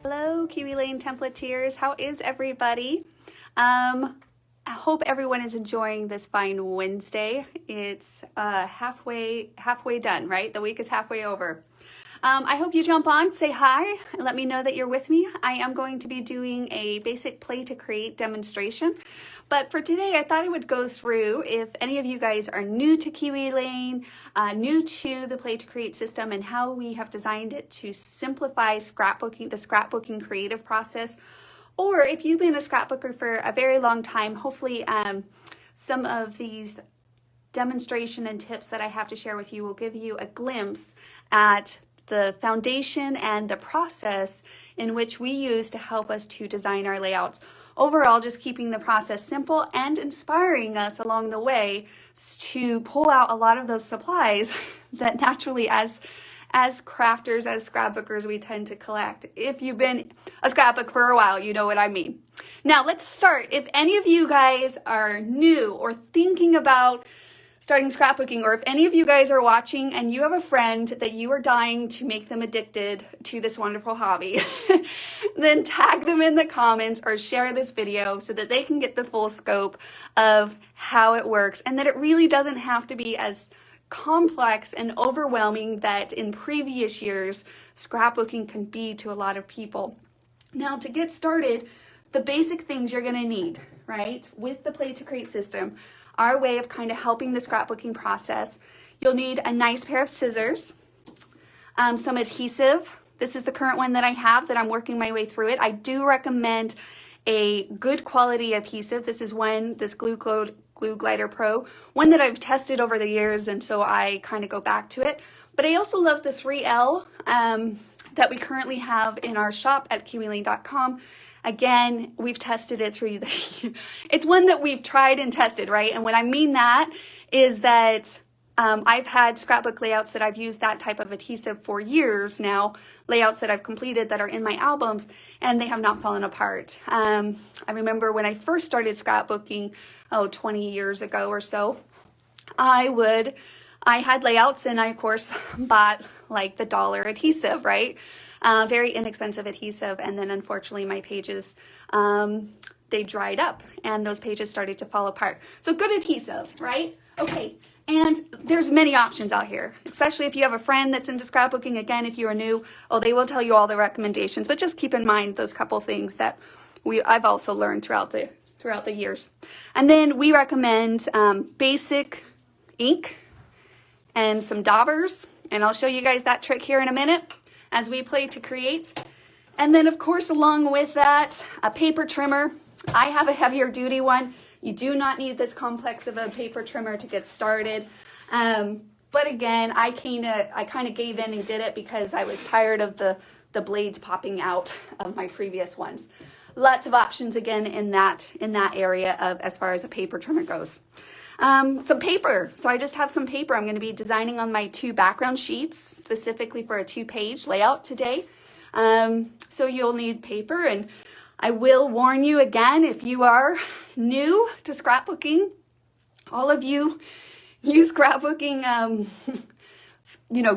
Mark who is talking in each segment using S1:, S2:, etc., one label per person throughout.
S1: Hello, Kiwi Lane templateers. How is everybody? I hope everyone is enjoying this fine Wednesday. It's halfway done, right? The week is halfway over. I hope you jump on, say hi, and let me know that you're with me. I am going to be doing a basic play to create demonstration. But for today, I thought I would go through, if any of you guys are new to Kiwi Lane, new to the play to create system and how we have designed it to simplify scrapbooking, the scrapbooking creative process, or if you've been a scrapbooker for a very long time, hopefully some of these demonstration and tips that I have to share with you will give you a glimpse at the foundation and the process in which we use to help us to design our layouts. Overall, just keeping the process simple and inspiring us along the way to pull out a lot of those supplies that naturally as crafters, as scrapbookers, we tend to collect. If you've been a scrapbook for a while, you know what I mean. Now let's start. If any of you guys are new or thinking about starting scrapbooking, or if any of you guys are watching and you have a friend that you are dying to make them addicted to this wonderful hobby, then tag them in the comments or share this video so that they can get the full scope of how it works and that it really doesn't have to be as complex and overwhelming that in previous years scrapbooking can be to a lot of people. Now, to get started, the basic things you're going to need, right, with the Play to Create system, our way of kind of helping the scrapbooking process. You'll need a nice pair of scissors, some adhesive. This is the current one that I have that I'm working my way through it. I do recommend a good quality adhesive. This is this Glue Glider Pro, one that I've tested over the years, and so I kind of go back to it. But I also love the 3L that we currently have in our shop at kiwilane.com. Again, we've tested it through it's one that we've tried and tested, right? And what I mean that is that I've had scrapbook layouts that I've used that type of adhesive for years now, layouts that I've completed that are in my albums, and they have not fallen apart. I remember when I first started scrapbooking, 20 years ago or so, I had layouts and I, of course, bought like the dollar adhesive, right? Very inexpensive adhesive, and then unfortunately my pages, they dried up and those pages started to fall apart. So good adhesive, right? Okay, and there's many options out here, especially if you have a friend that's into scrapbooking. Again, if you are new, they will tell you all the recommendations, but just keep in mind those couple things that I've also learned throughout the years. And then we recommend basic ink and some daubers, and I'll show you guys that trick here in a minute as we play to create. And then of course, along with that, a paper trimmer. I have a heavier duty one. You do not need this complex of a paper trimmer to get started. But again, I kind of gave in and did it because I was tired of the blades popping out of my previous ones. Lots of options again in that area of as far as a paper trimmer goes. Some paper. So I just have some paper. I'm going to be designing on my 2 background sheets, specifically for a 2-page layout today. So you'll need paper, and I will warn you again, if you are new to scrapbooking, all of you scrapbooking,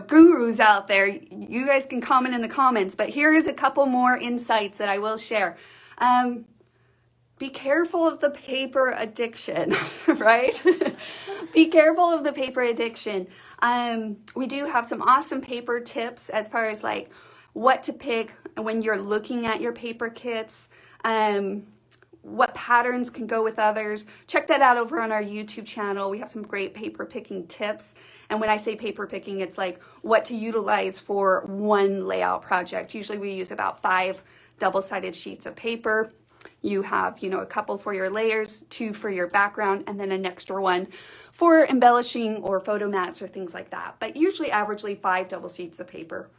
S1: gurus out there, you guys can comment in the comments, but here is a couple more insights that I will share. Be careful of the paper addiction, right? Be careful of the paper addiction. We do have some awesome paper tips as far as like what to pick when you're looking at your paper kits, what patterns can go with others. Check that out over on our YouTube channel. We have some great paper picking tips. And when I say paper picking, it's like what to utilize for one layout project. Usually we use about 5 double-sided sheets of paper. You have, a couple for your layers, 2 for your background, and then an extra one for embellishing or photo mats or things like that. But usually, averagely 5 double sheets of paper,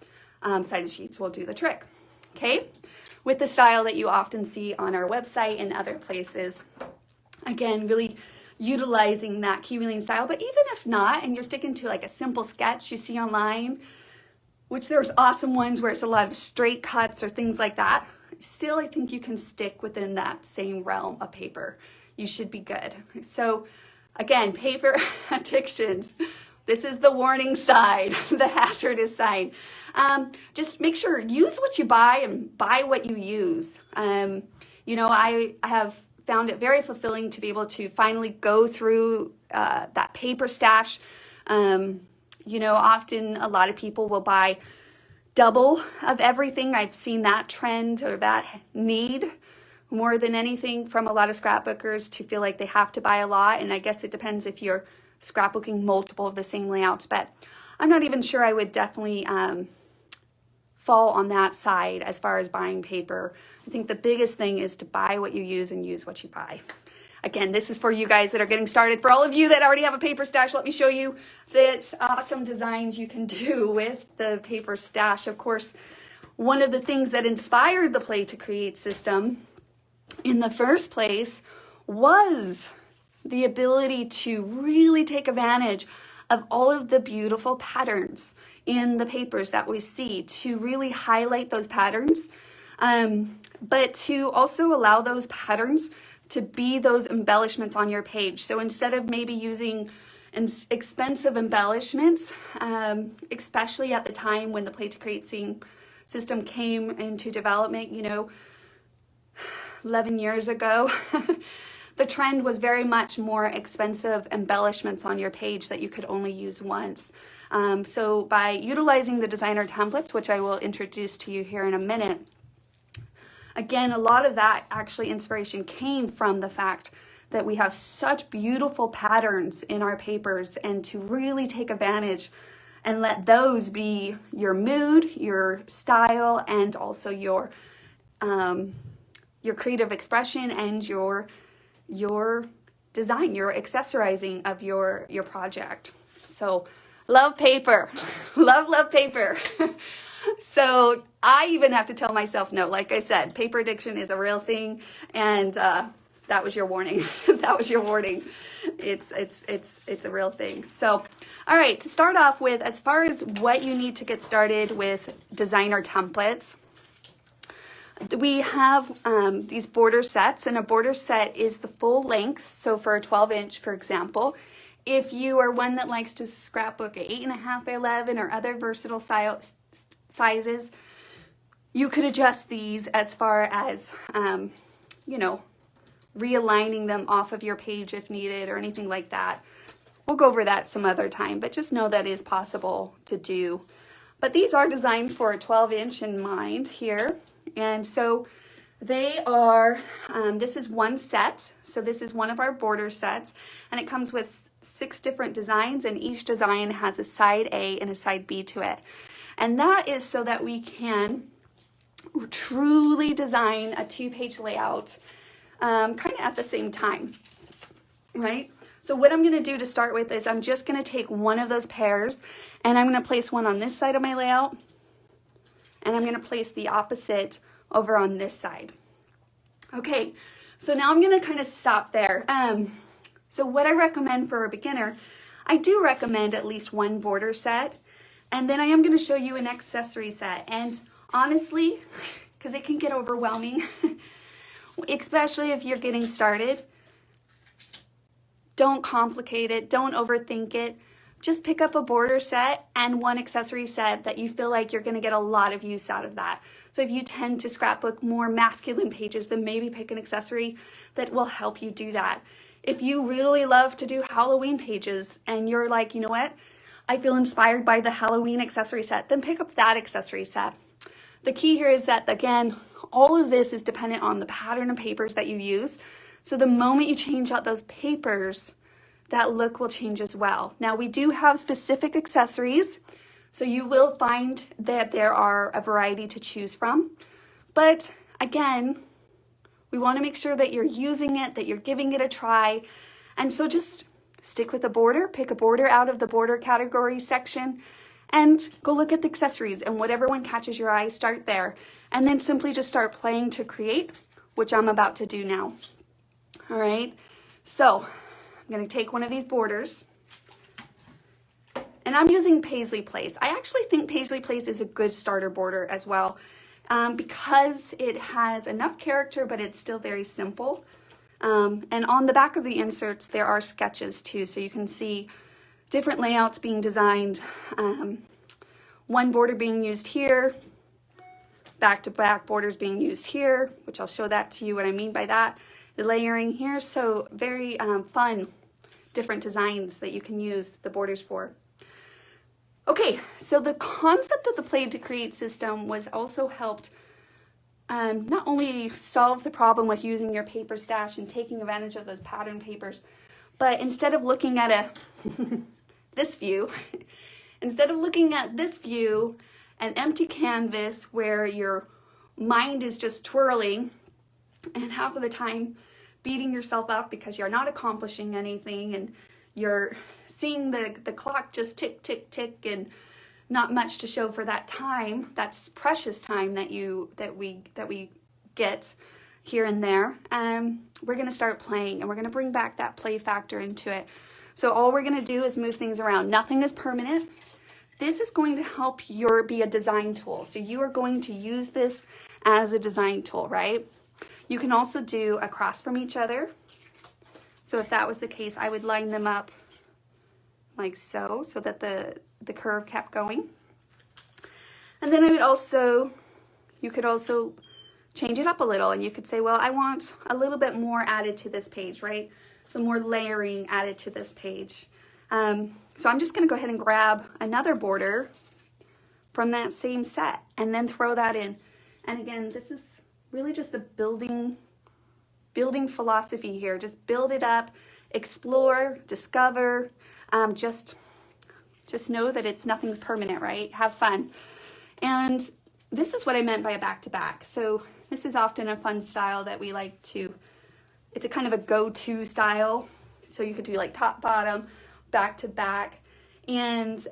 S1: sided sheets will do the trick. Okay, with the style that you often see on our website and other places. Again, really utilizing that Kiwi Lane style. But even if not, and you're sticking to like a simple sketch you see online, which there's awesome ones where it's a lot of straight cuts or things like that, still, I think you can stick within that same realm of paper. You should be good. So again, paper addictions. This is the warning sign, the hazardous sign. Just make sure, use what you buy and buy what you use. You know, I have found it very fulfilling to be able to finally go through that paper stash. You know, often a lot of people will buy double of everything. I've seen that trend or that need more than anything from a lot of scrapbookers to feel like they have to buy a lot. And I guess it depends if you're scrapbooking multiple of the same layouts, but I'm not even sure I would definitely fall on that side as far as buying paper. I think the biggest thing is to buy what you use and use what you buy. Again, this is for you guys that are getting started. For all of you that already have a paper stash, let me show you the awesome designs you can do with the paper stash. Of course, one of the things that inspired the Play to Create system in the first place was the ability to really take advantage of all of the beautiful patterns in the papers that we see, to really highlight those patterns, but to also allow those patterns to be those embellishments on your page. So instead of maybe using expensive embellishments, especially at the time when the Play to Create system came into development, you know, 11 years ago, the trend was very much more expensive embellishments on your page that you could only use once. So by utilizing the designer templates, which I will introduce to you here in a minute, again, a lot of that actually inspiration came from the fact that we have such beautiful patterns in our papers, and to really take advantage and let those be your mood, your style, and also your creative expression and your design, your accessorizing of your project. So love paper, love paper. So I even have to tell myself no. Like I said, paper addiction is a real thing, and that was your warning. That was your warning. It's a real thing. So, all right, to start off with, as far as what you need to get started with designer templates, we have these border sets, and a border set is the full length. So for a 12-inch, for example, if you are one that likes to scrapbook at 8.5 by 11 or other versatile sizes, you could adjust these as far as, you know, realigning them off of your page if needed or anything like that. We'll go over that some other time, but just know that is possible to do. But these are designed for a 12-inch in mind here. And so they are, this is one set. So this is one of our border sets, and it comes with 6 different designs, and each design has a side A and a side B to it. And that is so that we can truly design a 2-page layout kind of at the same time, right? So what I'm going to do to start with is I'm just going to take one of those pairs, and I'm going to place one on this side of my layout, and I'm going to place the opposite over on this side. Okay, so now I'm going to kind of stop there. So what I recommend for a beginner, I do recommend at least one border set, and then I am going to show you an accessory set. And honestly, because it can get overwhelming, especially if you're getting started, don't complicate it, don't overthink it. Just pick up a border set and one accessory set that you feel like you're going to get a lot of use out of that. So if you tend to scrapbook more masculine pages, then maybe pick an accessory that will help you do that. If you really love to do Halloween pages and you're like, you know what, I feel inspired by the Halloween accessory set, then pick up that accessory set. The key here is that, again, all of this is dependent on the pattern of papers that you use. So the moment you change out those papers, that look will change as well. Now, we do have specific accessories, so you will find that there are a variety to choose from. But again, we want to make sure that you're using it, that you're giving it a try. And so just stick with the border, pick a border out of the border category section, and go look at the accessories, and whatever one catches your eye, start there. And then simply just start playing to create, which I'm about to do now. All right, so I'm going to take one of these borders, and I'm using Paisley Place. I actually think Paisley Place is a good starter border as well, because it has enough character, but it's still very simple. And on the back of the inserts, there are sketches too, so you can see different layouts being designed. One border being used here, back-to-back borders being used here, which I'll show that to you what I mean by that. The layering here, so very fun, different designs that you can use the borders for. Okay, so the concept of the Play to Create system was also helped not only solve the problem with using your paper stash and taking advantage of those pattern papers, but instead of looking at this view, instead of looking at this view, an empty canvas where your mind is just twirling and half of the time beating yourself up because you're not accomplishing anything and you're seeing the clock just tick, tick, tick and not much to show for that time. That's precious time that we get here and there. We're gonna start playing and we're gonna bring back that play factor into it. So all we're gonna do is move things around. Nothing is permanent. This is going to help be a design tool. So you are going to use this as a design tool, right? You can also do across from each other. So if that was the case, I would line them up like so that the curve kept going. And then you could also change it up a little and you could say, well, I want a little bit more added to this page, right? Some more layering added to this page. So I'm just gonna go ahead and grab another border from that same set and then throw that in. And again, this is really just a building philosophy here. Just build it up, explore, discover, just know that nothing's permanent, right? Have fun. And this is what I meant by a back-to-back. So this is often a fun style that we like to, it's a kind of a go-to style. So you could do like top, bottom, back-to-back. And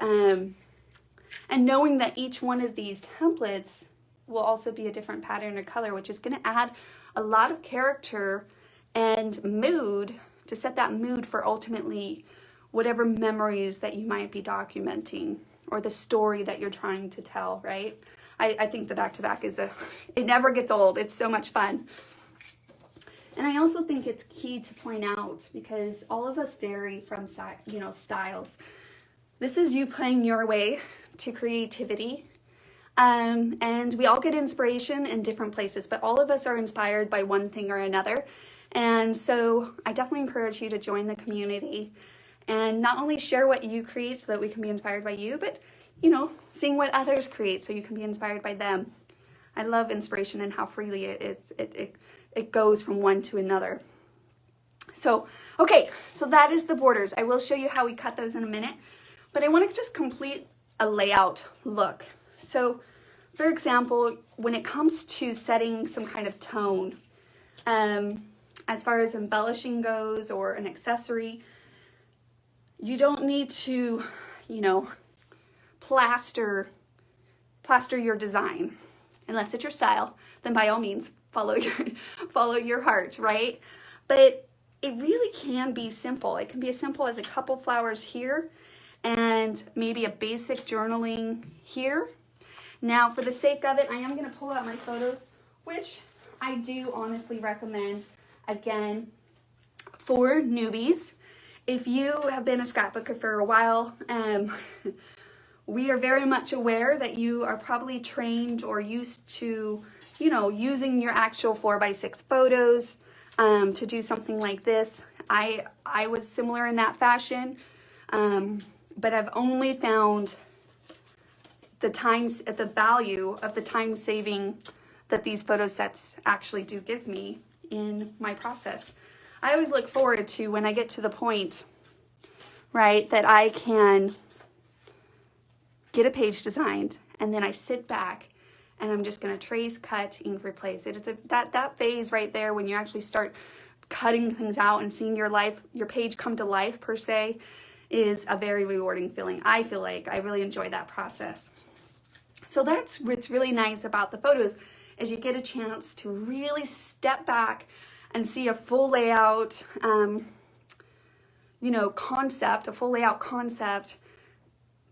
S1: knowing that each one of these templates will also be a different pattern or color, which is gonna add a lot of character and mood to set that mood for ultimately whatever memories that you might be documenting or the story that you're trying to tell, right? I think the back-to-back it never gets old. It's so much fun. And I also think it's key to point out because all of us vary from, styles. This is you playing your way to creativity. And we all get inspiration in different places, but all of us are inspired by one thing or another. And so I definitely encourage you to join the community and not only share what you create so that we can be inspired by you, but seeing what others create so you can be inspired by them. I love inspiration and how freely it goes from one to another. So, okay, so that is the borders. I will show you how we cut those in a minute, but I want to just complete a layout look. So, for example, when it comes to setting some kind of tone, as far as embellishing goes or an accessory, you don't need to, plaster your design. Unless it's your style, then by all means, follow your heart, right? But it really can be simple. It can be as simple as a couple flowers here and maybe a basic journaling here. Now, for the sake of it, I am going to pull out my photos, which I do honestly recommend, again, for newbies. If you have been a scrapbooker for a while, we are very much aware that you are probably trained or used to, using your actual 4x6 photos to do something like this. I was similar in that fashion, but I've only found the value of the time saving that these photo sets actually do give me in my process. I always look forward to when I get to the point, right, that I can get a page designed and then I sit back and I'm just going to trace, cut, ink, replace it. It's that phase right there when you actually start cutting things out and seeing your page come to life per se is a very rewarding feeling. I feel like I really enjoy that process. So that's what's really nice about the photos is you get a chance to really step back and see a full layout, concept, a full layout concept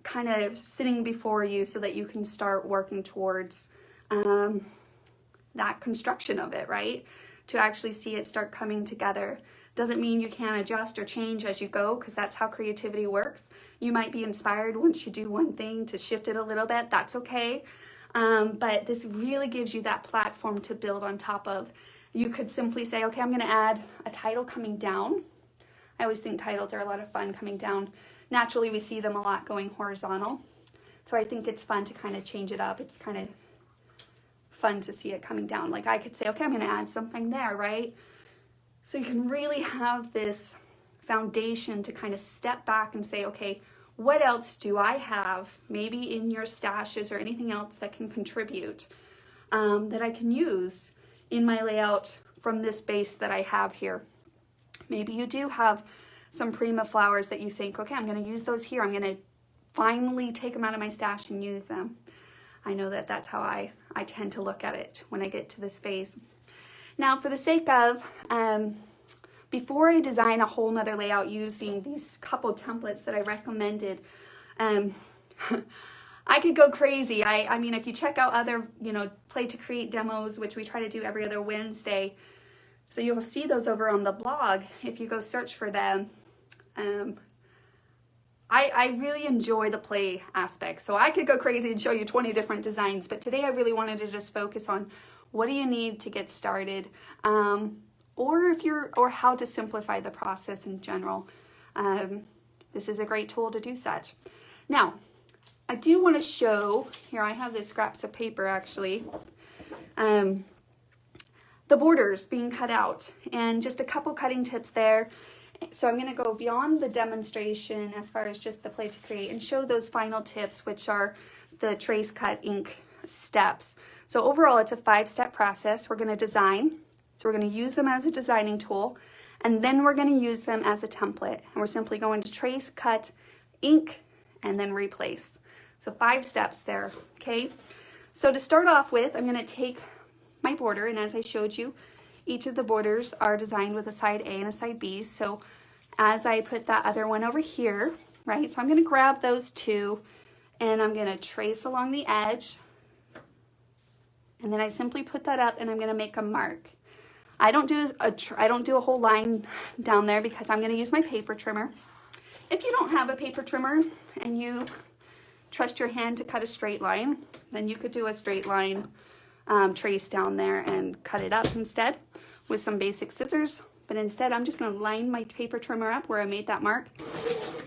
S1: kind of sitting before you so that you can start working towards that construction of it, right? To actually see it start coming together. Doesn't mean you can't adjust or change as you go, because that's how creativity works. You might be inspired once you do one thing to shift it a little bit. That's okay. But this really gives you that platform to build on top of. You could simply say, okay, I'm going to add a title coming down. I always think titles are a lot of fun coming down. Naturally, we see them a lot going horizontal. So I think it's fun to kind of change it up. It's kind of fun to see it coming down. Like I could say, okay, I'm going to add something there, right? So you can really have this foundation to kind of step back and say, okay, what else do I have maybe in your stashes or anything else that can contribute that I can use in my layout from this base that I have here. Maybe you do have some Prima flowers that you think, okay, I'm going to use those here. I'm going to finally take them out of my stash and use them. I know that that's how I tend to look at it when I get to this phase. Now, for the sake of, before I design a whole nother layout using these couple templates that I recommended, I could go crazy. I mean, if you check out other, play to create demos, which we try to do every other Wednesday, so you'll see those over on the blog if you go search for them. I really enjoy the play aspect, so I could go crazy and show you 20 different designs, but today I really wanted to just focus on what do you need to get started, or how to simplify the process in general. This is a great tool to do such. Now, I do want to show, here I have this scraps of paper actually, the borders being cut out, and just a couple cutting tips there. So I'm going to go beyond the demonstration as far as just the play to create and show those final tips, which are the trace, cut, ink steps. So overall, it's a 5-step process. We're going to design. So we're going to use them as a designing tool, and then we're going to use them as a template. And we're simply going to trace, cut, ink, and then replace. So 5 steps there, okay? So to start off with, I'm going to take my border, and as I showed you, each of the borders are designed with a side A and a side B. So as I put that other one over here, right, so I'm going to grab those two, and I'm going to trace along the edge, and then I simply put that up, and I'm going to make a mark. I don't do a whole line down there because I'm going to use my paper trimmer. If you don't have a paper trimmer and you trust your hand to cut a straight line, then you could do a straight line trace down there and cut it up instead with some basic scissors. But instead, I'm just going to line my paper trimmer up where I made that mark,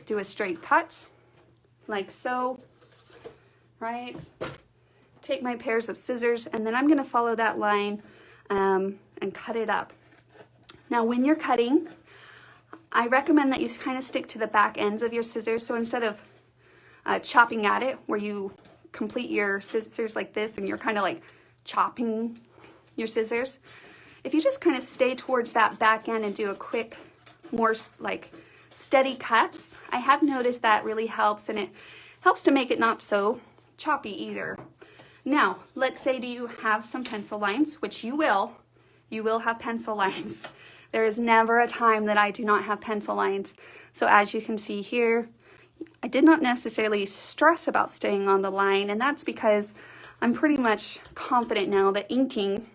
S1: do a straight cut like so, right? Take my pairs of scissors, and then I'm going to follow that line and cut it up. Now, when you're cutting, I recommend that you kind of stick to the back ends of your scissors. So instead of chopping at it, where you complete your scissors like this and you're kind of like chopping your scissors, if you just kind of stay towards that back end and do a quick, more like steady cuts, I have noticed that really helps, and it helps to make it not so choppy either. Now, let's say do you have some pencil lines, which you will have pencil lines. There is never a time that I do not have pencil lines. So as you can see here, I did not necessarily stress about staying on the line, and that's because I'm pretty much confident now that inking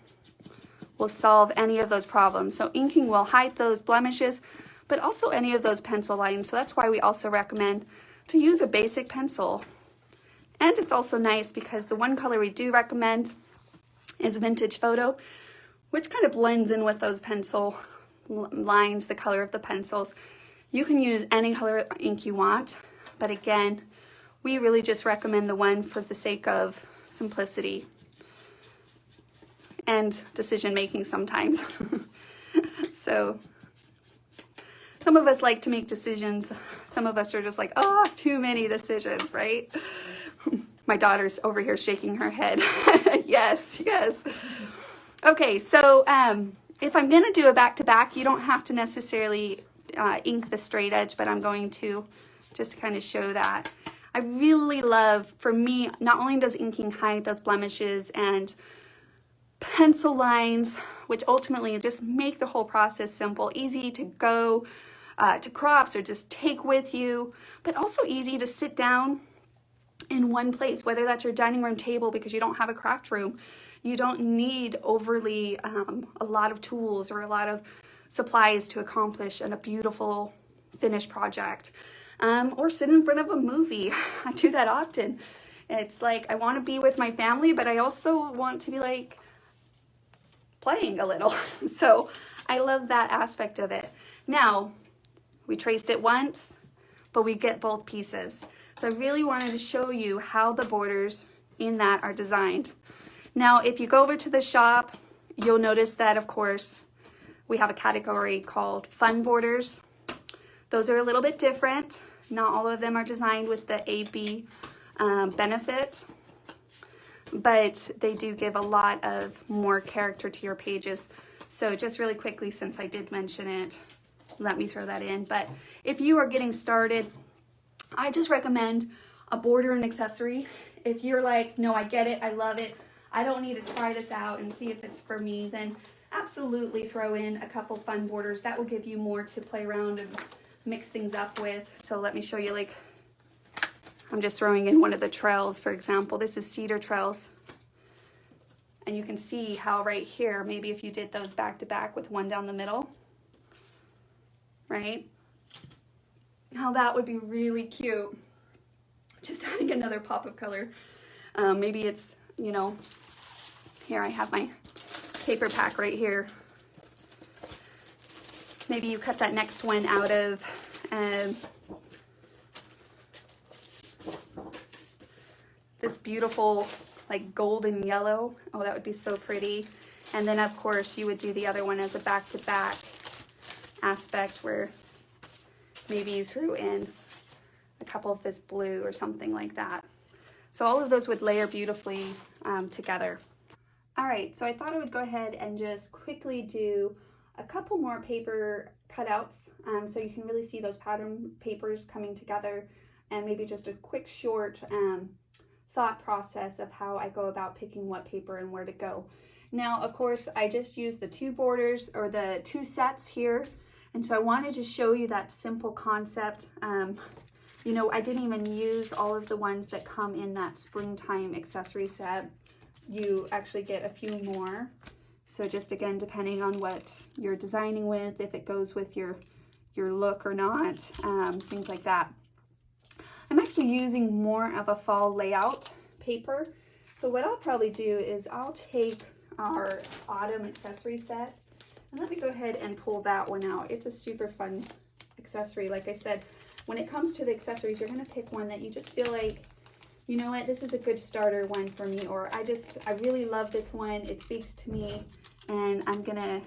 S1: will solve any of those problems. So inking will hide those blemishes, but also any of those pencil lines. So that's why we also recommend to use a basic pencil. And it's also nice because the one color we do recommend is Vintage Photo, which kind of blends in with those pencil lines, the color of the pencils. You can use any color ink you want, but again, we really just recommend the one for the sake of simplicity and decision making sometimes. So some of us like to make decisions. Some of us are just like, oh, too many decisions, right? My daughter's over here shaking her head. Yes, yes. Okay, so if I'm going to do a back-to-back, you don't have to necessarily ink the straight edge, but I'm going to just to kind of show that. I really love, for me, not only does inking hide those blemishes and pencil lines, which ultimately just make the whole process simple, easy to go to crops or just take with you, but also easy to sit down in one place, whether that's your dining room table because you don't have a craft room. You don't need overly a lot of tools or a lot of supplies to accomplish a beautiful finished project. Or sit in front of a movie. I do that often. It's like I want to be with my family, but I also want to be like playing a little. So I love that aspect of it. Now, we traced it once, but we get both pieces. So I really wanted to show you how the borders in that are designed. Now, if you go over to the shop, you'll notice that, of course, we have a category called fun borders. Those are a little bit different. Not all of them are designed with the AB benefit, but they do give a lot of more character to your pages. So just really quickly, since I did mention it, let me throw that in. But if you are getting started, I just recommend a border and accessory. If you're like, no, I get it, I love it, I don't need to try this out and see if it's for me, then absolutely throw in a couple fun borders. That will give you more to play around and mix things up with. So let me show you, like, I'm just throwing in one of the trails, for example. This is cedar trails. And you can see how right here, maybe if you did those back to back with one down the middle, right? How that would be really cute. Just adding another pop of color. Maybe it's, you know, here I have my paper pack right here. Maybe you cut that next one out of this beautiful like golden yellow. Oh, that would be so pretty. And then of course you would do the other one as a back-to-back aspect where maybe you threw in a couple of this blue or something like that. So all of those would layer beautifully together. All right, so I thought I would go ahead and just quickly do a couple more paper cutouts so you can really see those pattern papers coming together, and maybe just a quick short thought process of how I go about picking what paper and where to go. Now, of course, I just used the two borders or the two sets here, and so I wanted to show you that simple concept. You know, I didn't even use all of the ones that come in that springtime accessory set. You actually get a few more. So just again, depending on what you're designing with, if it goes with your look or not, things like that. I'm actually using more of a fall layout paper. So what I'll probably do is I'll take our autumn accessory set, and let me go ahead and pull that one out. It's a super fun accessory. Like I said, when it comes to the accessories, you're gonna pick one that you just feel like, you know what, this is a good starter one for me, or I really love this one, it speaks to me, and I'm gonna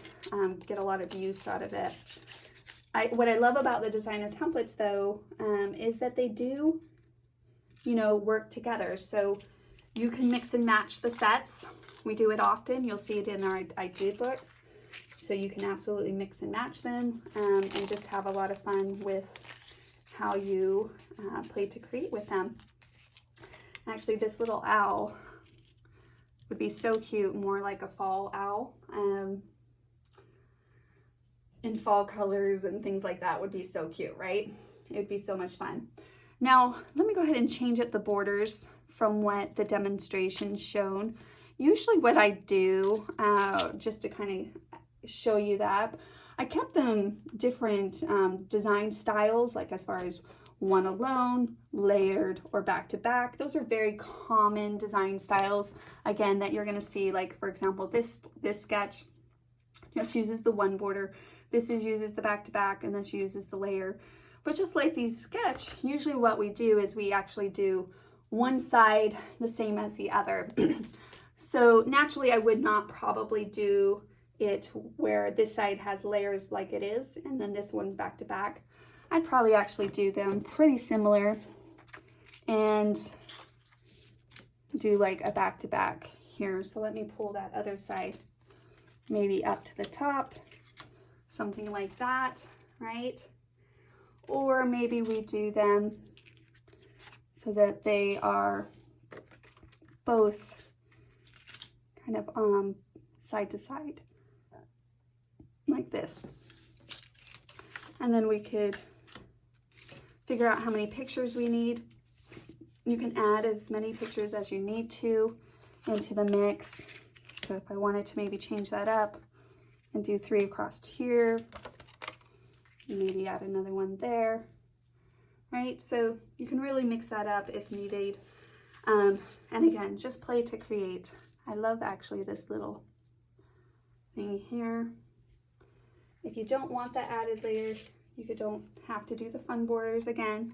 S1: get a lot of use out of it. What I love about the designer templates though, is that they do, you know, work together. So you can mix and match the sets. We do it often. You'll see it in our idea books. So you can absolutely mix and match them and just have a lot of fun with how you play to create with them. Actually, this little owl would be so cute, more like a fall owl. In fall colors and things like that would be so cute, right? It would be so much fun. Now, let me go ahead and change up the borders from what the demonstration's shown. Usually what I do, just to kind of show you that, I kept them different design styles, like as far as one alone, layered, or back to back. Those are very common design styles, again, that you're gonna see. Like for example, this sketch just uses the one border, this uses the back to back, and this uses the layer. But just like these sketch, usually what we do is we actually do one side the same as the other. So naturally I would not probably do it where this side has layers like it is, and then this one's back to back. I'd probably actually do them pretty similar and do like a back to back here. So let me pull that other side maybe up to the top, something like that, right? Or maybe we do them so that they are both kind of side to side, like this. And then we could figure out how many pictures we need. You can add as many pictures as you need to into the mix. So if I wanted to maybe change that up and do 3 across here. Maybe add another one there, right? So you can really mix that up if needed. And again, just play to create. I love actually this little thing here. If you don't want the added layers, you don't have to do the fun borders again.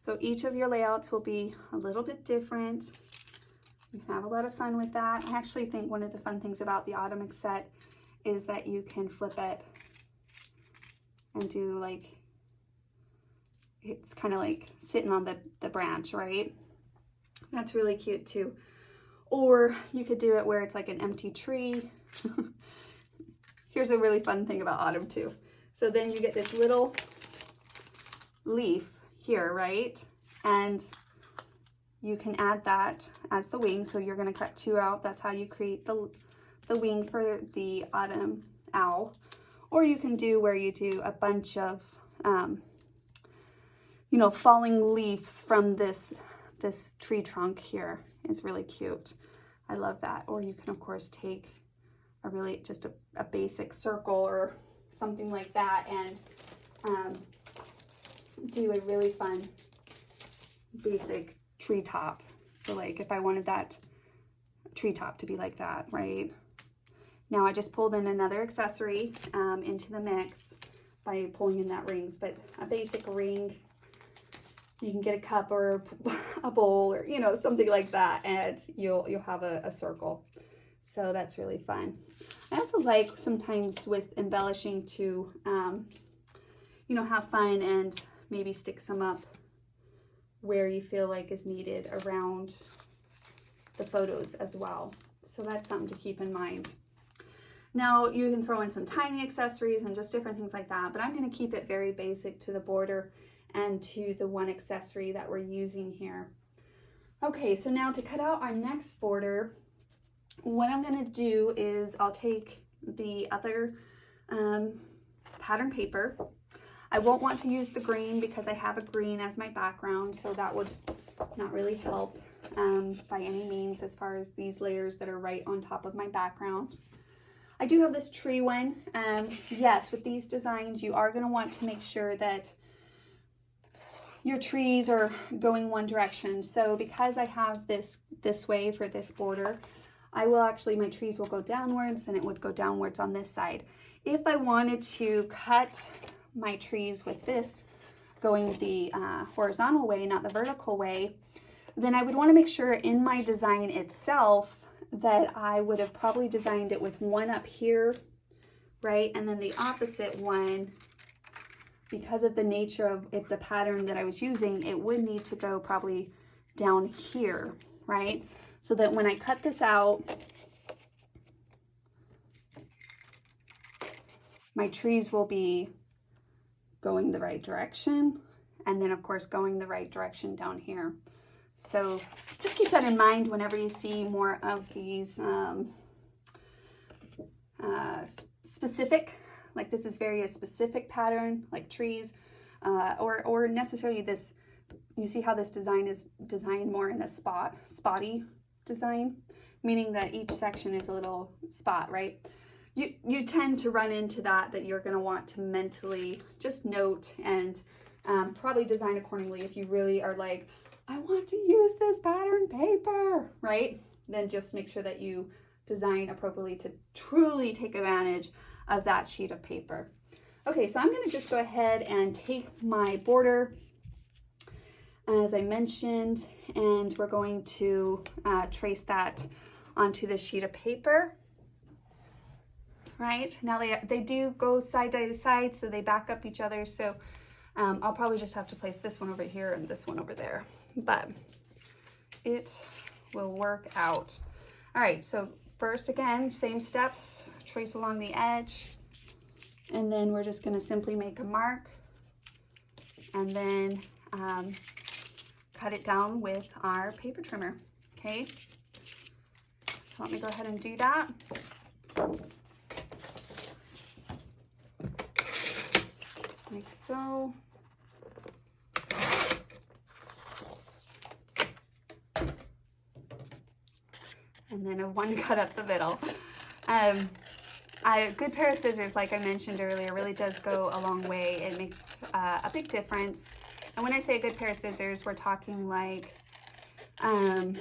S1: So each of your layouts will be a little bit different. You can have a lot of fun with that. I actually think one of the fun things about the Autumn set is that you can flip it and do like, it's kind of like sitting on the branch, right? That's really cute too. Or you could do it where it's like an empty tree. Here's a really fun thing about Autumn too. So then you get this little leaf here, right? And you can add that as the wing. So you're gonna cut 2 out. That's how you create the wing for the Autumn owl. Or you can do where you do a bunch of, you know, falling leaves from this tree trunk here. Is really cute. I love that. Or you can of course take a really just a basic circle or something like that and do a really fun basic treetop. So like if I wanted that treetop to be like that, right? Now I just pulled in another accessory into the mix by pulling in that rings, but a basic ring, you can get a cup or a bowl or, you know, something like that, and you'll have a circle. So that's really fun. I also like sometimes with embellishing to, you know, have fun and maybe stick some up where you feel like is needed around the photos as well. So that's something to keep in mind. Now you can throw in some tiny accessories and just different things like that, but I'm going to keep it very basic to the border and to the one accessory that we're using here. Okay, so now to cut out our next border, what I'm going to do is I'll take the other pattern paper. I won't want to use the green because I have a green as my background, so that would not really help by any means as far as these layers that are right on top of my background. I do have this tree one. Yes, with these designs, you are going to want to make sure that your trees are going one direction. So because I have this way for this border, I will actually, my trees will go downwards and it would go downwards on this side. If I wanted to cut my trees with this going the horizontal way, not the vertical way, then I would want to make sure in my design itself that I would have probably designed it with one up here, right? And then the opposite one, because of the nature of the pattern that I was using, it would need to go probably down here, right? So that when I cut this out, my trees will be going the right direction, and then of course going the right direction down here. So just keep that in mind whenever you see more of these specific, like this is very a specific pattern, like trees, or necessarily this, you see how this design is designed more in a spotty design, meaning that each section is a little spot, right? You tend to run into that you're going to want to mentally just note and probably design accordingly. If you really are like, I want to use this pattern paper, right? Then just make sure that you design appropriately to truly take advantage of that sheet of paper. Okay, so I'm going to just go ahead and take my border, as I mentioned, and we're going to trace that onto the sheet of paper. Right, now they do go side by side, so they back up each other. So I'll probably just have to place this one over here and this one over there, but it will work out. All right, so first, again, same steps, trace along the edge, and then we're just gonna simply make a mark and then cut it down with our paper trimmer, okay? So let me go ahead and do that. Like so. And then a one cut up the middle. A good pair of scissors, like I mentioned earlier, really does go a long way. It makes a big difference. And when I say a good pair of scissors, we're talking like 10,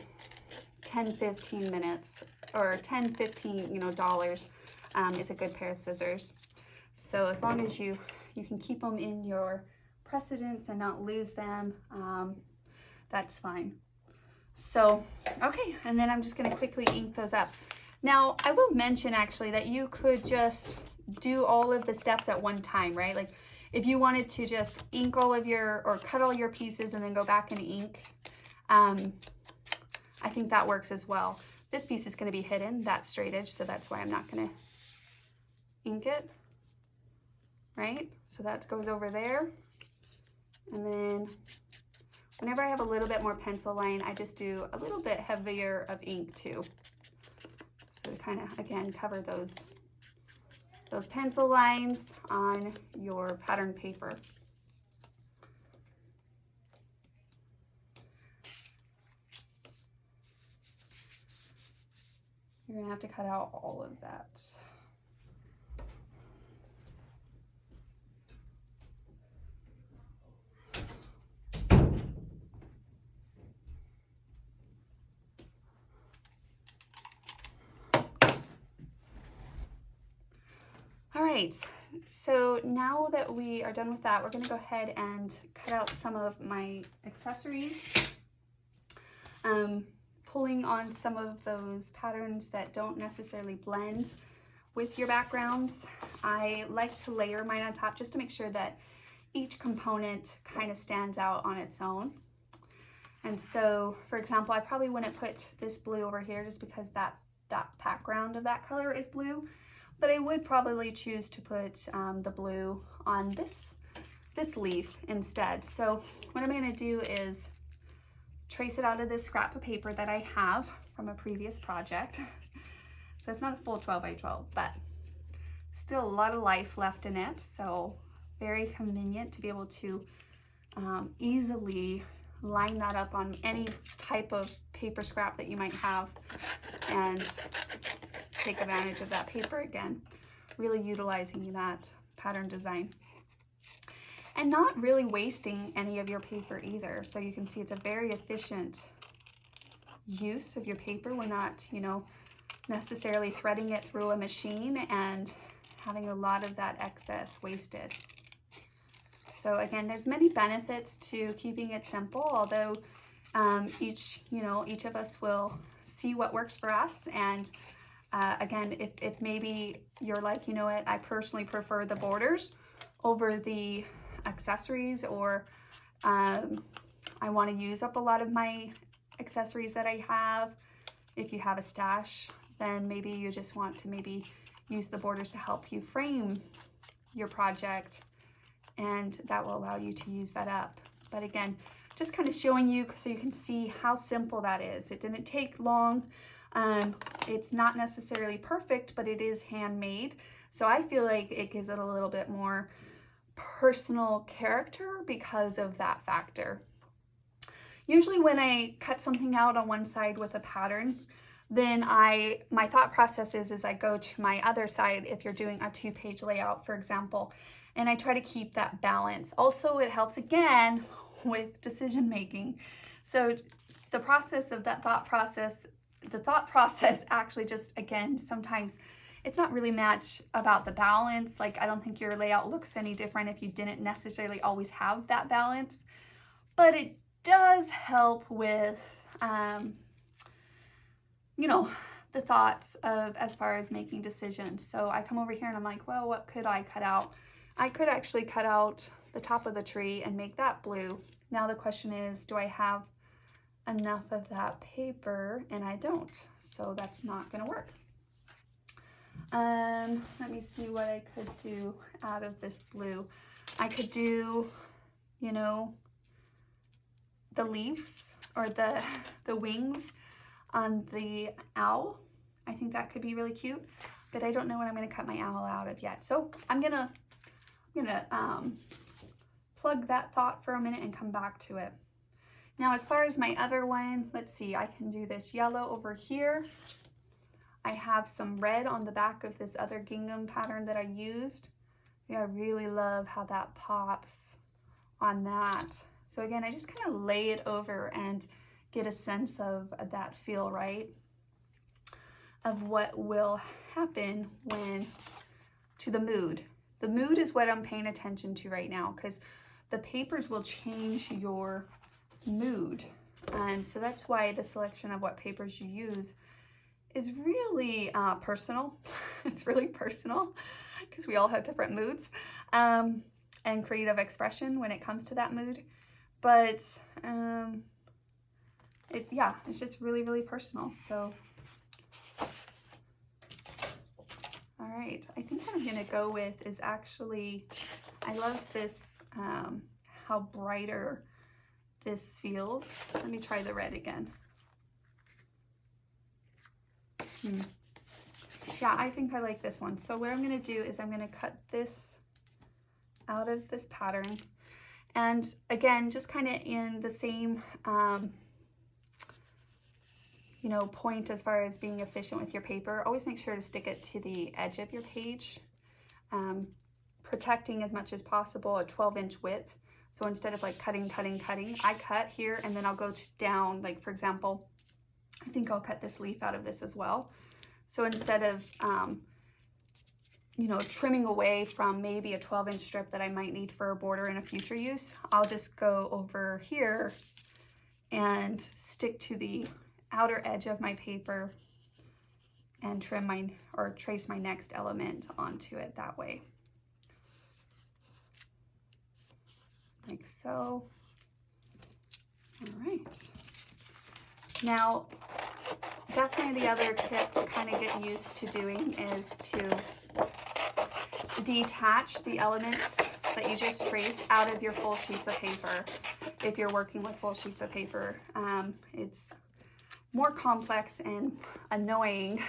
S1: 15 minutes or 10, 15, dollars is a good pair of scissors. So as long as you can keep them in your precedence and not lose them, that's fine. So, okay, and then I'm just going to quickly ink those up. Now, I will mention actually that you could just do all of the steps at one time, right? Like if you wanted to just ink all of your, or cut all your pieces and then go back and ink, I think that works as well. This piece is going to be hidden, that straight edge, so that's why I'm not going to ink it, right? So that goes over there. And then whenever I have a little bit more pencil line, I just do a little bit heavier of ink too. So to kind of, again, cover those pencil lines on your pattern paper. You're gonna have to cut out all of that. All right, so now that we are done with that, we're gonna go ahead and cut out some of my accessories. Pulling on some of those patterns that don't necessarily blend with your backgrounds. I like to layer mine on top just to make sure that each component kind of stands out on its own. And so, for example, I probably wouldn't put this blue over here just because that background of that color is blue, but I would probably choose to put the blue on this leaf instead. So what I'm gonna do is trace it out of this scrap of paper that I have from a previous project. So it's not a full 12 by 12, but still a lot of life left in it. So very convenient to be able to easily line that up on any type of paper scrap that you might have and take advantage of that paper again, really utilizing that pattern design. And not really wasting any of your paper either. So you can see it's a very efficient use of your paper. We're not, necessarily threading it through a machine and having a lot of that excess wasted. So again, there's many benefits to keeping it simple, although each of us will see what works for us. And again, if maybe you're like, you know what, I personally prefer the borders over the accessories, or I want to use up a lot of my accessories that I have. If you have a stash, then maybe you just want to maybe use the borders to help you frame your project, and that will allow you to use that up. But again, just kind of showing you so you can see how simple that is. It didn't take long. It's not necessarily perfect, but it is handmade. So I feel like it gives it a little bit more personal character because of that factor. Usually when I cut something out on one side with a pattern, then my thought process is I go to my other side if you're doing a 2-page layout, for example, and I try to keep that balance. Also, it helps again with decision making. So the process of that thought process actually just, again, sometimes it's not really much about the balance. Like, I don't think your layout looks any different if you didn't necessarily always have that balance, but it does help with, the thoughts of as far as making decisions. So I come over here and I'm like, well, what could I cut out? I could actually cut out the top of the tree and make that blue. Now the question is, do I have enough of that paper? And I don't, so that's not gonna work. Let me see what I could do out of this blue. I could do, the leaves or the wings on the owl. I think that could be really cute, but I don't know what I'm gonna cut my owl out of yet. So I'm gonna plug that thought for a minute and come back to it. Now, as far as my other one, let's see, I can do this yellow over here. I have some red on the back of this other gingham pattern that I used. Yeah, I really love how that pops on that. So again, I just kind of lay it over and get a sense of that feel, right? Of what will happen when, to the mood. The mood is what I'm paying attention to right now, because the papers will change your mood. And so that's why the selection of what papers you use is really personal. It's really personal because we all have different moods and creative expression when it comes to that mood. But it's just really, really personal. So, all right, I think what I'm gonna go with is actually, I love this, how brighter this feels. Let me try the red again. Yeah, I think I like this one. So what I'm going to do is I'm going to cut this out of this pattern. And again, just kind of in the same, you know, point as far as being efficient with your paper. Always make sure to stick it to the edge of your page, protecting as much as possible a 12-inch width. So instead of like cutting, I cut here and then I'll go down, like for example, I think I'll cut this leaf out of this as well. So instead of, you know, trimming away from maybe a 12-inch strip that I might need for a border in a future use, I'll just go over here and stick to the outer edge of my paper and trim my, or trace my next element onto it that way. Like so. All right. Now, definitely the other tip to kind of get used to doing is to detach the elements that you just traced out of your full sheets of paper. If you're working with full sheets of paper, it's more complex and annoying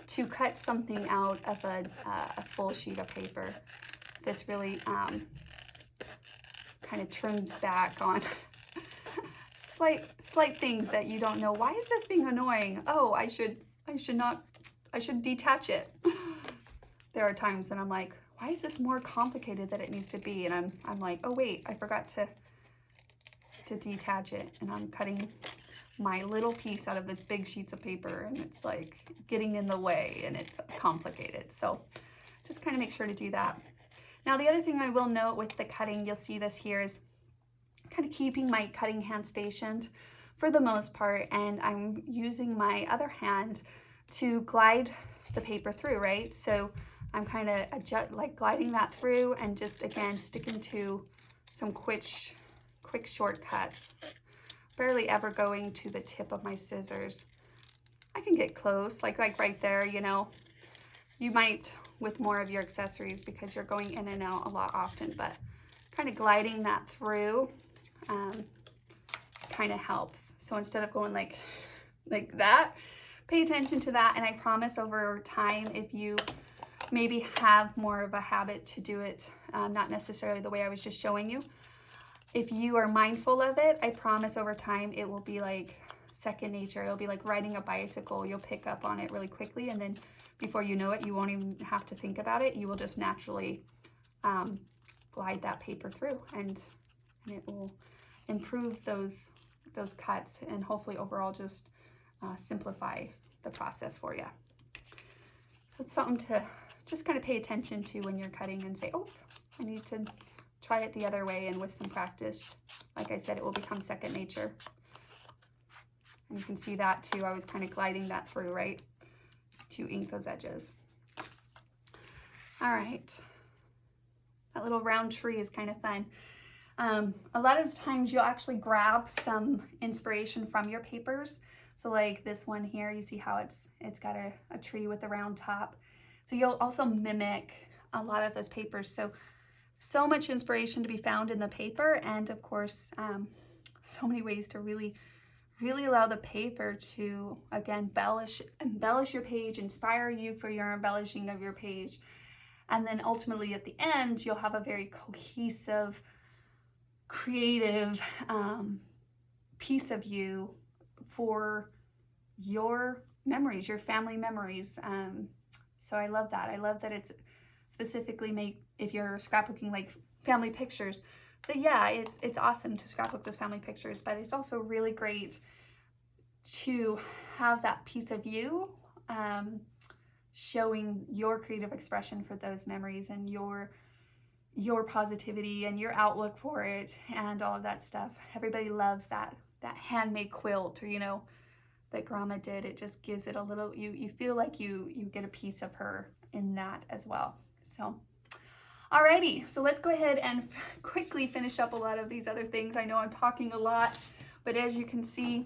S1: to cut something out of a full sheet of paper. This really kind of trims back on slight things that you don't know. Why is this being annoying? Oh, I should detach it. There are times that I'm like, why is this more complicated than it needs to be? And I'm like, oh wait, I forgot to detach it, and I'm cutting my little piece out of this big sheets of paper, and it's like getting in the way and it's complicated. So just kind of make sure to do that. Now, the other thing I will note with the cutting, you'll see this here, is kind of keeping my cutting hand stationed for the most part, and I'm using my other hand to glide the paper through, right? So I'm kind of like gliding that through and just again sticking to some quick shortcuts, barely ever going to the tip of my scissors. I can get close, like right there, you know. You might with more of your accessories because you're going in and out a lot often, but kind of gliding that through kind of helps. So instead of going like that, pay attention to that. And I promise over time, if you maybe have more of a habit to do it, not necessarily the way I was just showing you, if you are mindful of it, I promise over time it will be like second nature. It'll be like riding a bicycle. You'll pick up on it really quickly, and then before you know it, you won't even have to think about it. You will just naturally glide that paper through, and it will improve those cuts and hopefully overall just simplify the process for you. So it's something to just kind of pay attention to when you're cutting and say, oh, I need to try it the other way, and with some practice, like I said, it will become second nature. And you can see that too. I was kind of gliding that through, right, to ink those edges. All right. That little round tree is kind of fun. A lot of times you'll actually grab some inspiration from your papers. So like this one here, you see how it's got a tree with a round top. So you'll also mimic a lot of those papers. So much inspiration to be found in the paper, and of course, so many ways to really allow the paper to, again, embellish your page, inspire you for your embellishing of your page. And then ultimately at the end, you'll have a very cohesive, creative piece of you for your memories, your family memories. So I love that. I love that it's specifically made, if you're scrapbooking like family pictures, but yeah, it's awesome to scrapbook those family pictures, but it's also really great to have that piece of you showing your creative expression for those memories and your positivity and your outlook for it and all of that stuff. Everybody loves that handmade quilt, or you know, that grandma did. It just gives it a little, you feel like you get a piece of her in that as well. So alrighty, so let's go ahead and quickly finish up a lot of these other things. I know I'm talking a lot, but as you can see,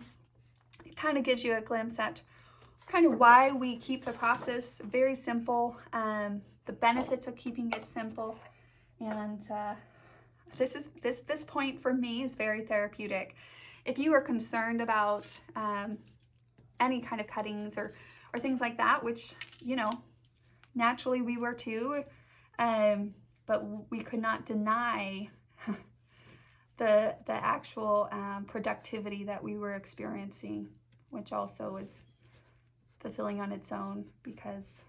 S1: it kind of gives you a glimpse at kind of why we keep the process very simple, the benefits of keeping it simple. And this point for me is very therapeutic. If you are concerned about any kind of cuttings or things like that, which, you know, naturally we were too, but we could not deny the actual productivity that we were experiencing, which also is fulfilling on its own, because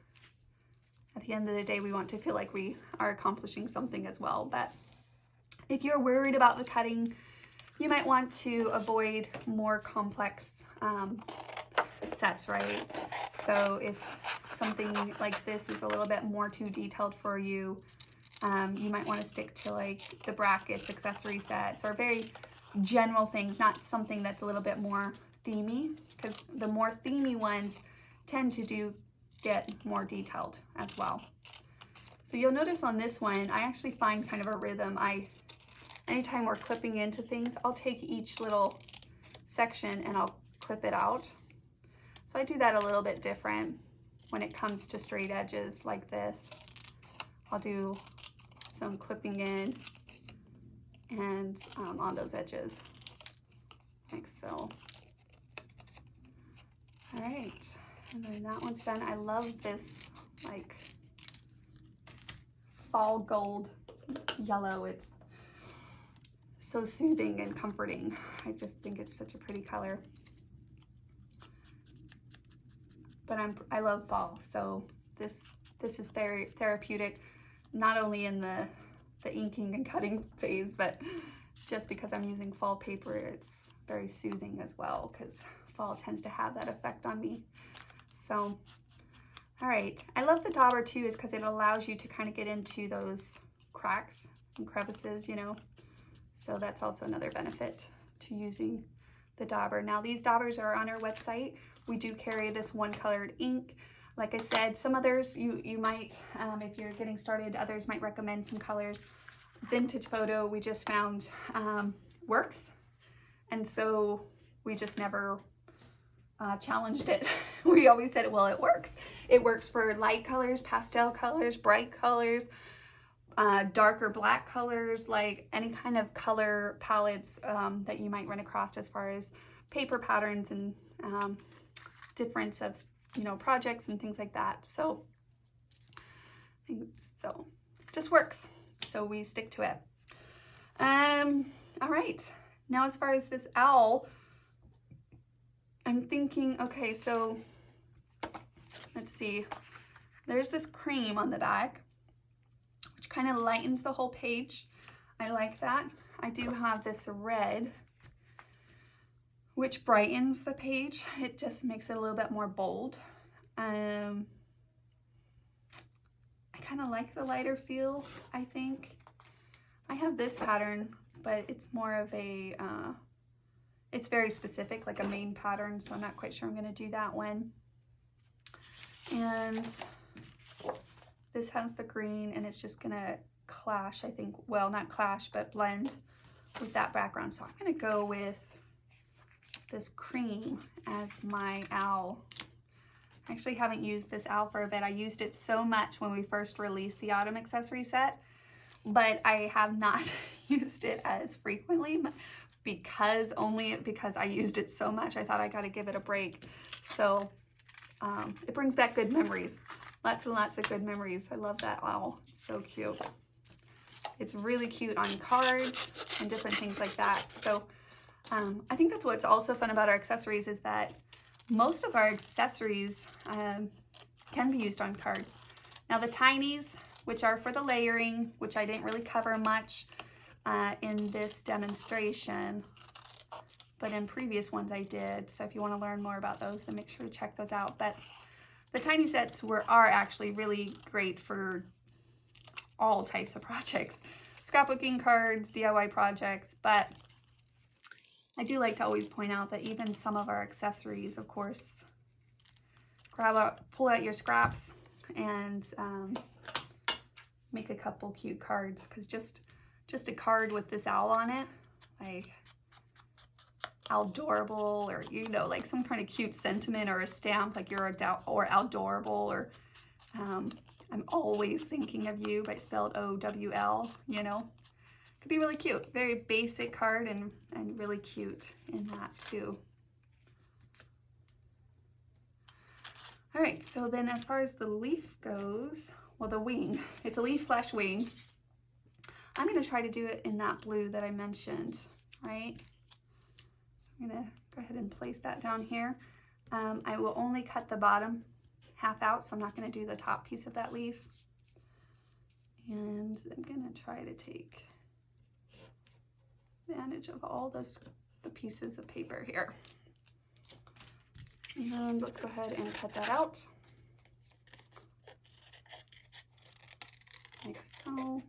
S1: at the end of the day, we want to feel like we are accomplishing something as well. But if you're worried about the cutting, you might want to avoid more complex sets, right? So if something like this is a little bit more too detailed for you, you might want to stick to like the brackets, accessory sets, or very general things, not something that's a little bit more themey, because the more themey ones tend to get more detailed as well. So you'll notice on this one, I actually find kind of a rhythm. Anytime we're clipping into things, I'll take each little section and I'll clip it out. So I do that a little bit different when it comes to straight edges like this. I'll do some clipping in and on those edges, like so. All right, and then that one's done. I love this like fall gold yellow. It's so soothing and comforting. I just think it's such a pretty color. But I love fall, so this is very therapeutic, not only in the inking and cutting phase, but just because I'm using fall paper, it's very soothing as well, because fall tends to have that effect on me. So, all right. I love the dauber too, is because it allows you to kind of get into those cracks and crevices, you know. So that's also another benefit to using the dauber. Now these daubers are on our website. We do carry this one colored ink. Like I said, some others you might, if you're getting started, others might recommend some colors. Vintage Photo, we just found works. And so we just never challenged it. We always said, well, it works. It works for light colors, pastel colors, bright colors, darker black colors, like any kind of color palettes that you might run across as far as paper patterns and difference of, you know, projects and things like that. So just works. So we stick to it. All right. Now, as far as this owl, I'm thinking, okay, so let's see. There's this cream on the back, which kind of lightens the whole page. I like that. I do have this red, which brightens the page. It just makes it a little bit more bold. I kind of like the lighter feel, I think. I have this pattern, but it's more of a, it's very specific, like a main pattern, so I'm not quite sure I'm gonna do that one. And this has the green, and it's just gonna clash, I think, well, not clash, but blend with that background. So I'm gonna go with this cream as my owl. I actually haven't used this owl for a bit. I used it so much when we first released the autumn accessory set, but I have not used it as frequently because I used it so much. I thought I gotta give it a break. So it brings back good memories. Lots and lots of good memories. I love that owl. It's so cute. It's really cute on cards and different things like that. So I think that's what's also fun about our accessories, is that most of our accessories can be used on cards. Now the tinies, which are for the layering, which I didn't really cover much in this demonstration, but in previous ones I did. So if you want to learn more about those, then make sure to check those out. But the tiny sets are actually really great for all types of projects. Scrapbooking cards, DIY projects, but I do like to always point out that even some of our accessories, of course, pull out your scraps and make a couple cute cards, because just a card with this owl on it, like Aldorable, or you know, like some kind of cute sentiment or a stamp like you're or Aldorable, or I'm always thinking of you, but spelled O-W-L, you know, could be really cute. Very basic card and really cute in that too. All right, so then as far as the leaf goes, well, the wing, it's a leaf/wing. I'm going to try to do it in that blue that I mentioned, right? So I'm going to go ahead and place that down here. I will only cut the bottom half out, so I'm not going to do the top piece of that leaf. And I'm going to try to take advantage of all the pieces of paper here. And let's go ahead and cut that out, like so.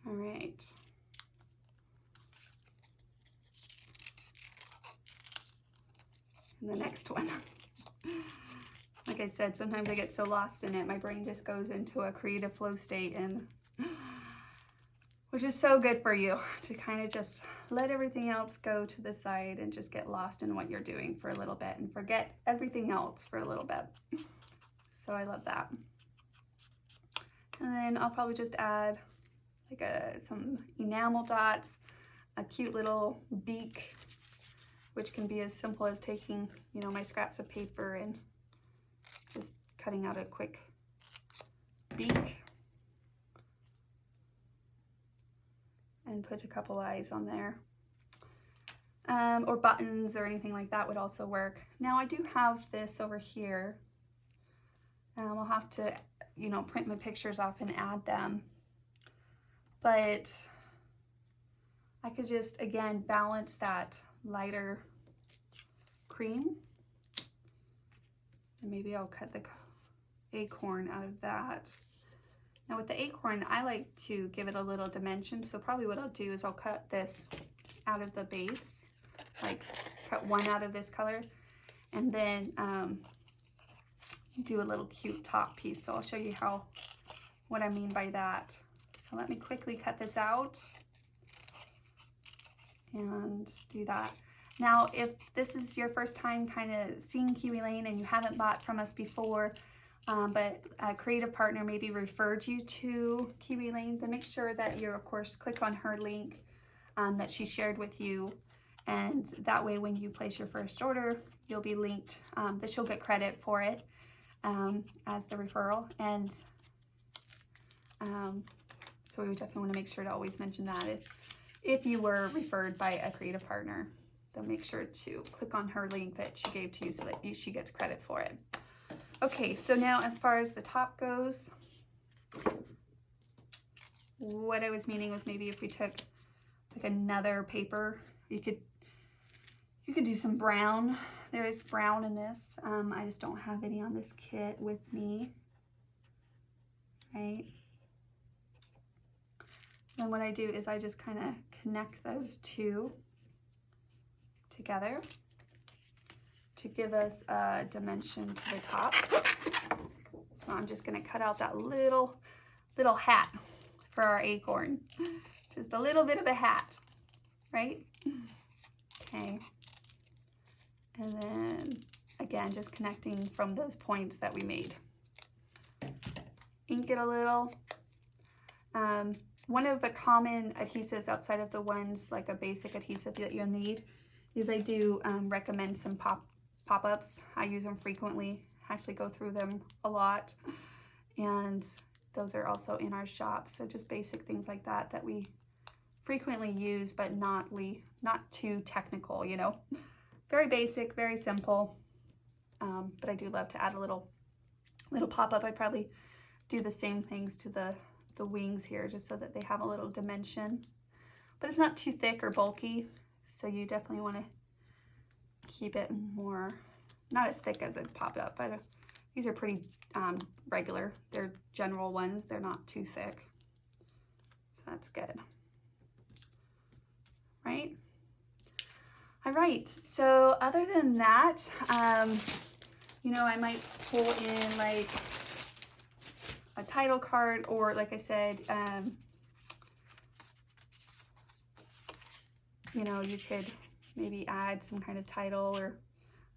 S1: All right. And the next one. Like I said, sometimes I get so lost in it, my brain just goes into a creative flow state, and which is so good for you to kind of just let everything else go to the side and just get lost in what you're doing for a little bit and forget everything else for a little bit. So I love that. And then I'll probably just add like some enamel dots, a cute little beak, which can be as simple as taking, you know, my scraps of paper and just cutting out a quick beak and put a couple eyes on there. Or buttons or anything like that would also work. Now I do have this over here. I'll have to, you know, print my pictures off and add them. But I could just, again, balance that lighter cream. And maybe I'll cut the acorn out of that. Now with the acorn, I like to give it a little dimension. So probably what I'll do is I'll cut this out of the base, like cut one out of this color, and then do a little cute top piece. So I'll show you what I mean by that. So let me quickly cut this out and do that. Now, if this is your first time kind of seeing Kiwi Lane and you haven't bought from us before, but a creative partner maybe referred you to Kiwi Lane, then make sure that you, of course, click on her link that she shared with you. And that way, when you place your first order, you'll be linked, that she'll get credit for it as the referral. And so we would definitely want to make sure to always mention that if you were referred by a creative partner, then make sure to click on her link that she gave to you so that she gets credit for it. Okay, so now as far as the top goes, what I was meaning was maybe if we took like another paper, you could do some brown. There is brown in this. I just don't have any on this kit with me, right? Then what I do is I just kind of connect those two together to give us a dimension to the top. So I'm just going to cut out that little hat for our acorn. Just a little bit of a hat, right? Okay. And then again, just connecting from those points that we made. Ink it a little. One of the common adhesives outside of the ones like a basic adhesive that you'll need is I do recommend some pop-ups. I use them frequently, actually go through them a lot, and those are also in our shop. So just basic things like that we frequently used, but not too technical, you know. Very basic, very simple. But I do love to add a little pop-up. I'd probably do the same things to the wings here, just so that they have a little dimension. But it's not too thick or bulky, so you definitely want to keep it more, not as thick as a pop-up, but these are pretty regular. They're general ones. They're not too thick. So that's good. Right? All right, so other than that, you know, I might pull in like a title card, or like I said, you know, you could maybe add some kind of title, or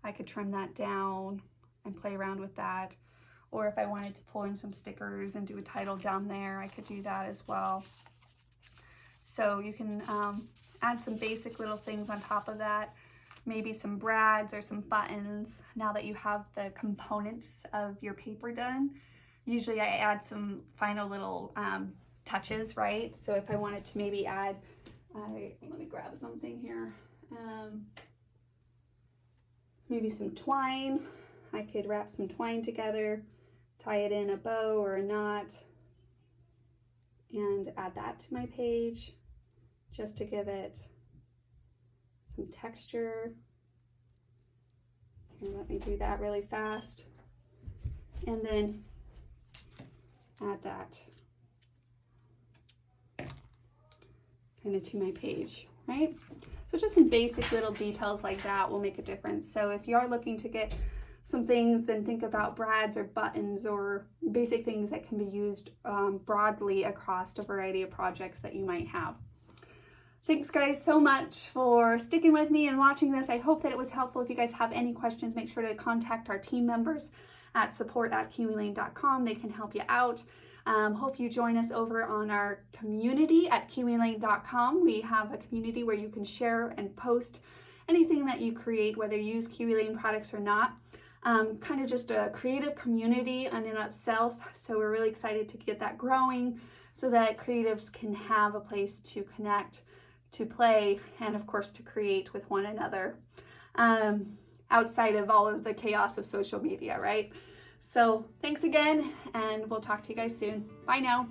S1: I could trim that down and play around with that. Or if I wanted to pull in some stickers and do a title down there, I could do that as well. So you can add some basic little things on top of that, maybe some brads or some buttons. Now that you have the components of your paper done, usually I add some final little touches, right? So if I wanted to maybe add, let me grab something here, maybe some twine. I could wrap some twine together, tie it in a bow or a knot, and add that to my page just to give it some texture. Here, let me do that really fast. And then add that kind of to my page, right? So just some basic little details like that will make a difference. So if you are looking to get some things, then think about brads or buttons or basic things that can be used broadly across a variety of projects that you might have. Thanks guys so much for sticking with me and watching this. I hope that it was helpful. If you guys have any questions, make sure to contact our team members at support@kiwilane.com. They can help you out. Hope you join us over on our community at kiwilane.com. We have a community where you can share and post anything that you create, whether you use Kiwi Lane products or not. Kind of just a creative community in and of itself. So we're really excited to get that growing so that creatives can have a place to connect, to play, and of course to create with one another outside of all of the chaos of social media, right? So thanks again, and we'll talk to you guys soon. Bye now.